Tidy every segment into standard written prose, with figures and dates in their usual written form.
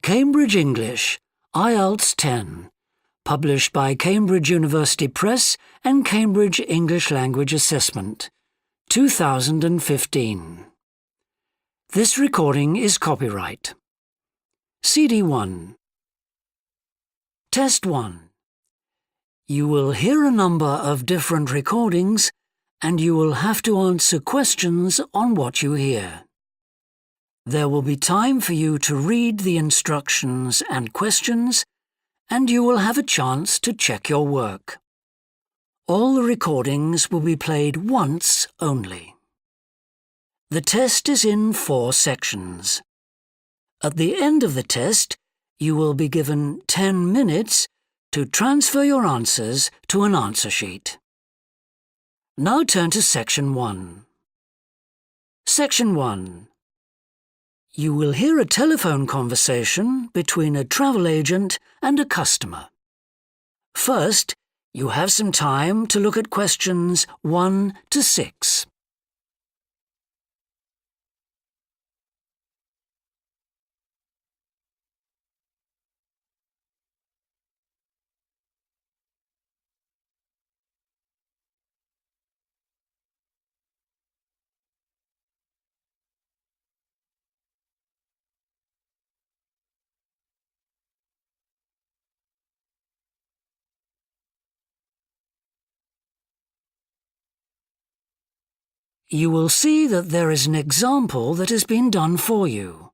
Cambridge English, IELTS 10, published by Cambridge University Press and Cambridge English Language Assessment, 2015. This recording is copyright. CD 1. Test 1. You will hear a number of different recordings and you will have to answer questions on what you hear. There will be time for you to read the instructions and questions, and you will have a chance to check your work. All the recordings will be played once only. The test is in 4 sections. At the end of the test, you will be given 10 minutes to transfer your answers to an answer sheet. Now turn to Section 1. Section 1. You will hear a telephone conversation between a travel agent and a customer. First, you have some time to look at questions 1 to 6. You will see that there is an example that has been done for you.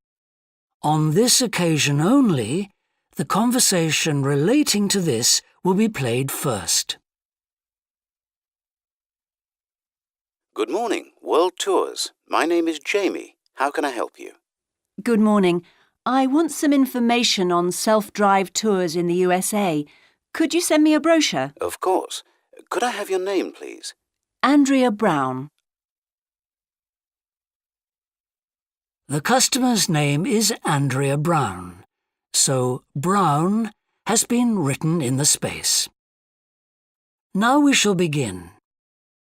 On this occasion only, the conversation relating to this will be played first. Good morning, World Tours. My name is Jamie. How can I help you? Good morning. I want some information on self-drive tours in the USA. Could you send me a brochure? Of course. Could I have your name, please? Andrea Brown. The customer's name is Andrea Brown, so Brown has been written in the space. Now we shall begin.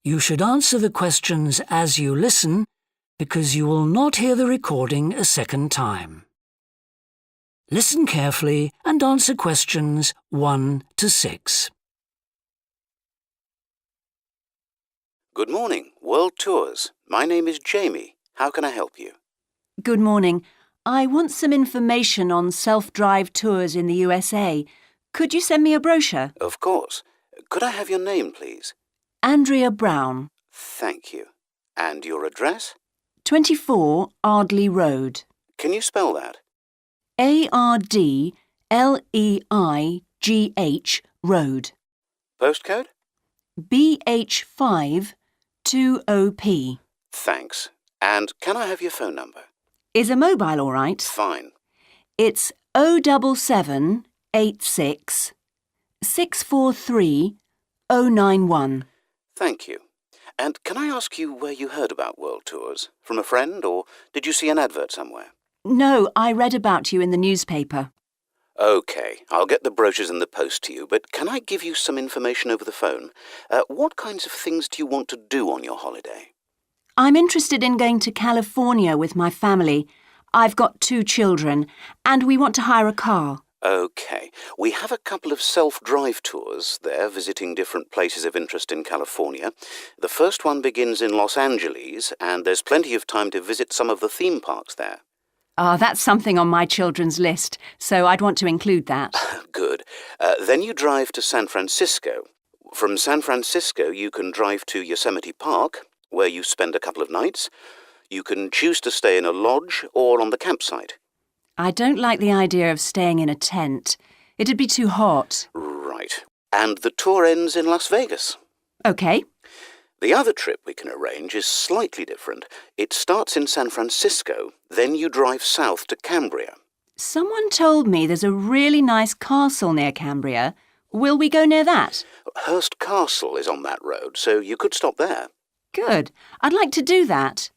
You should answer the questions as you listen, because you will not hear the recording a second time. Listen carefully and answer questions 1 to 6. Good morning, World Tours. My name is Jamie. How can I help you? Good morning. I want some information on self-drive tours in the USA. Could you send me a brochure? Of course. Could I have your name, please? Andrea Brown. Thank you. And your address? 24 Ardley Road. Can you spell that? ARDLEIGH Road. Postcode? BH5 2OP. Thanks. And can I have your phone number? Is a mobile all right? Fine. It's 07786 643 091. Thank you. And can I ask you where you heard about World Tours? From a friend, or did you see an advert somewhere? No, I read about you in the newspaper. OK, I'll get the brochures in the post to you, but can I give you some information over the phone? What kinds of things do you want to do on your holiday? I'm interested in going to California with my family. I've got 2 children, and we want to hire a car. OK. We have a couple of self-drive tours there, visiting different places of interest in California. The first one begins in Los Angeles, and there's plenty of time to visit some of the theme parks there. That's something on my children's list, so I'd want to include that. Good. Then you drive to San Francisco. From San Francisco, you can drive to Yosemite Park, where you spend a couple of nights. You can choose to stay in a lodge or on the campsite. I don't like the idea of staying in a tent. It'd be too hot. Right. And the tour ends in Las Vegas. OK. The other trip we can arrange is slightly different. It starts in San Francisco, then you drive south to Cambria. Someone told me there's a really nice castle near Cambria. Will we go near that? Hearst Castle is on that road, so you could stop there. Good. I'd like to do that.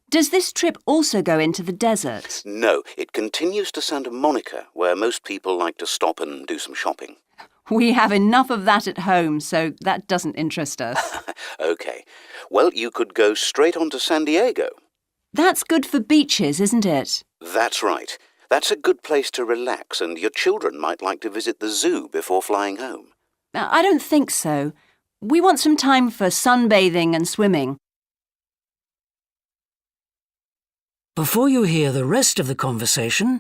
Does this trip also go into the desert? No, it continues to Santa Monica, where most people like to stop and do some shopping. We have enough of that at home, so that doesn't interest us. OK. Well, you could go straight on to San Diego. That's good for beaches, isn't it? That's right. That's a good place to relax, and your children might like to visit the zoo before flying home. I don't think so. We want some time for sunbathing and swimming. Before you hear the rest of the conversation,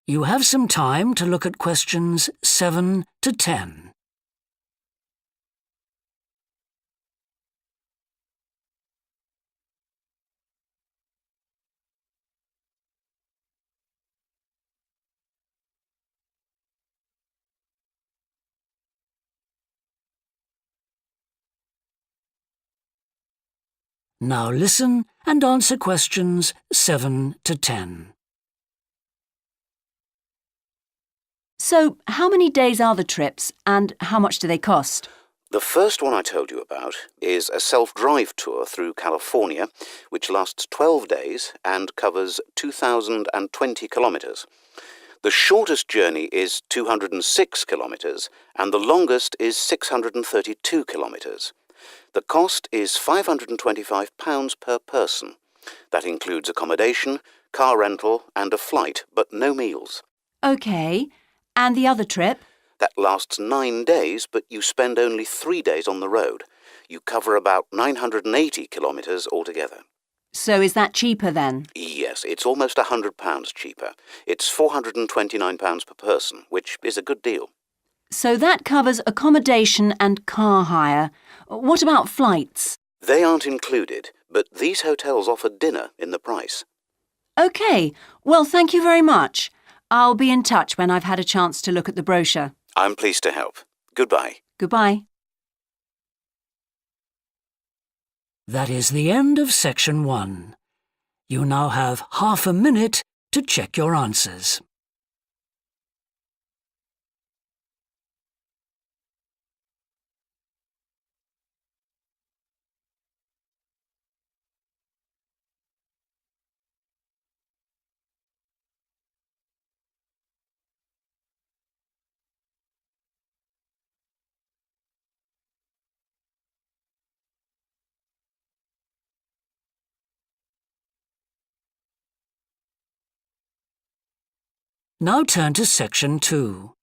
you have some time to look at questions 7 to 10. Now listen and answer questions 7 to 10. So, how many days are the trips and how much do they cost? The first one I told you about is a self-drive tour through California, which lasts 12 days and covers 2,020 kilometres. The shortest journey is 206 kilometres and the longest is 632 kilometres. The cost is £525 per person. That includes accommodation, car rental and a flight, but no meals. OK. And the other trip? That lasts 9 days, but you spend only 3 days on the road. You cover about 980 kilometres altogether. So is that cheaper then? Yes, it's almost £100 cheaper. It's £429 per person, which is a good deal. So that covers accommodation and car hire. What about flights? They aren't included, but these hotels offer dinner in the price. OK. Well, thank you very much. I'll be in touch when I've had a chance to look at the brochure. I'm pleased to help. Goodbye. Goodbye. That is the end of section 1. You now have half a minute to check your answers. Now turn to section 2.